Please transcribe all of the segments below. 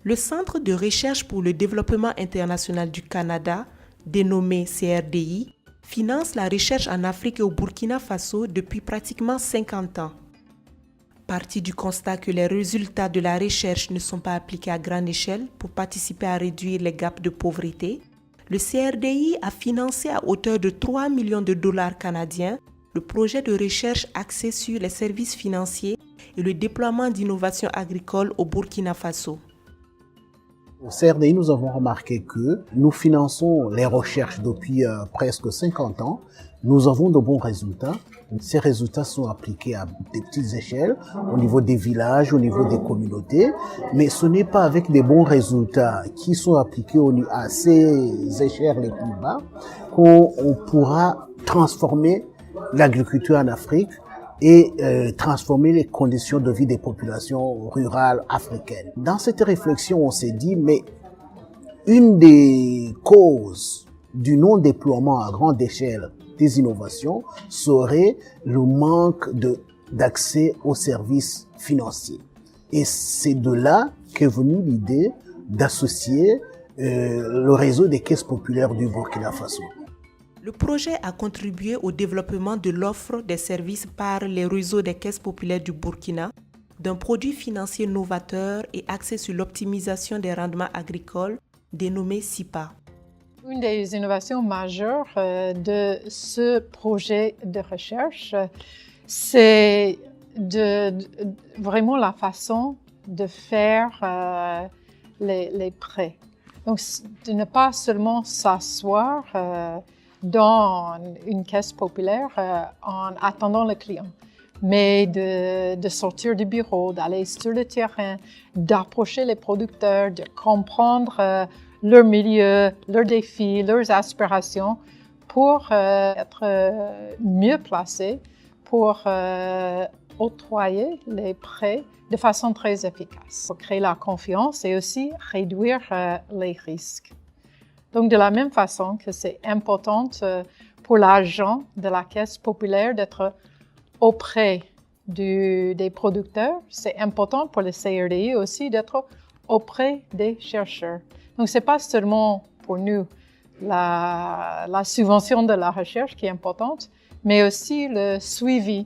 Le Centre de recherche pour le développement international du Canada, dénommé CRDI, finance la recherche en Afrique et au Burkina Faso depuis pratiquement 50 ans. Parti du constat que les résultats de la recherche ne sont pas appliqués à grande échelle pour participer à réduire les gaps de pauvreté, le CRDI a financé à hauteur de 3 millions de dollars canadiens le projet de recherche axé sur les services financiers et le déploiement d'innovations agricoles au Burkina Faso. Au CRDI, nous avons remarqué que nous finançons les recherches depuis presque 50 ans. Nous avons de bons résultats. Ces résultats sont appliqués à des petites échelles, au niveau des villages, au niveau des communautés. Mais ce n'est pas avec des bons résultats qui sont appliqués à ces échelles les plus bas qu'on pourra transformer l'agriculture en Afrique et transformer les conditions de vie des populations rurales africaines. Dans cette réflexion, on s'est dit, mais une des causes du non-déploiement à grande échelle des innovations serait le manque d'accès aux services financiers. Et c'est de là qu'est venue l'idée d'associer le réseau des caisses populaires du Burkina Faso. Le projet a contribué au développement de l'offre des services par les réseaux des caisses populaires du Burkina, d'un produit financier novateur et axé sur l'optimisation des rendements agricoles, dénommé SIPA. Une des innovations majeures de ce projet de recherche, c'est vraiment la façon de faire les prêts. Donc, de ne pas seulement s'asseoir dans une caisse populaire en attendant le client, mais de sortir du bureau, d'aller sur le terrain, d'approcher les producteurs, de comprendre leur milieu, leurs défis, leurs aspirations pour être mieux placés pour octroyer les prêts de façon très efficace, pour créer la confiance et aussi réduire les risques. Donc, de la même façon que c'est important pour l'agent de la caisse populaire d'être auprès des producteurs, c'est important pour le CRDI aussi d'être auprès des chercheurs. Donc, ce n'est pas seulement pour nous la subvention de la recherche qui est importante, mais aussi le suivi.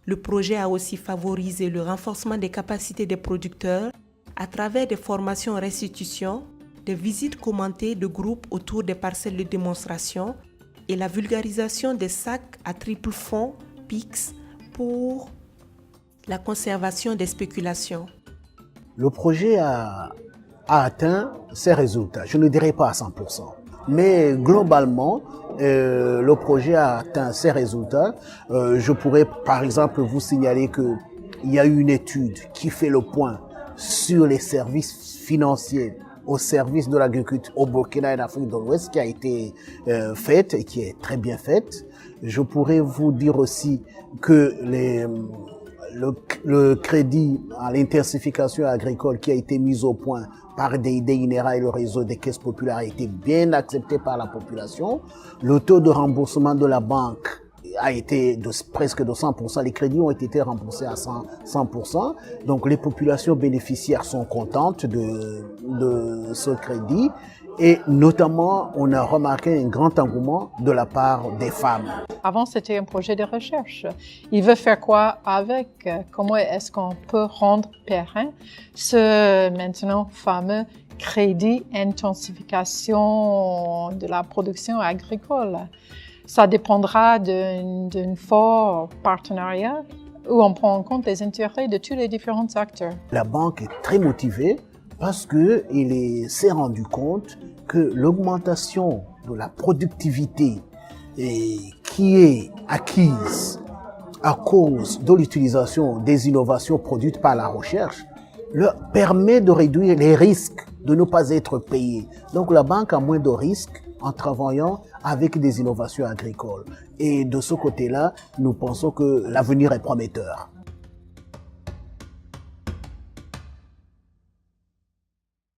Le projet a aussi favorisé le renforcement des capacités des producteurs à travers des formations en restitution, des visites commentées de groupes autour des parcelles de démonstration et la vulgarisation des sacs à triple fond PIX pour la conservation des spéculations. Le projet a atteint ses résultats. Je ne dirais pas à 100%, mais globalement, le projet a atteint ses résultats. Je pourrais par exemple vous signaler qu'il y a eu une étude qui fait le point sur les services financiers au service de l'agriculture au Burkina et en Afrique de l'Ouest qui a été faite et qui est très bien faite. Je pourrais vous dire aussi que le crédit à l'intensification agricole qui a été mis au point par DINERA et le réseau des caisses populaires a été bien accepté par la population. Le taux de remboursement de la banque a été presque de 100%. Les crédits ont été remboursés à 100%. Donc les populations bénéficiaires sont contentes de ce crédit. Et notamment, on a remarqué un grand engouement de la part des femmes. Avant, c'était un projet de recherche. Il veut faire quoi avec? Comment est-ce qu'on peut rendre pérenne ce maintenant fameux crédit intensification de la production agricole? Ça dépendra d'un fort partenariat où on prend en compte les intérêts de tous les différents acteurs. La banque est très motivée parce qu'il s'est rendu compte que l'augmentation de la productivité qui est acquise à cause de l'utilisation des innovations produites par la recherche leur permet de réduire les risques de ne pas être payé. Donc la banque a moins de risques en travaillant avec des innovations agricoles. Et de ce côté-là, nous pensons que l'avenir est prometteur.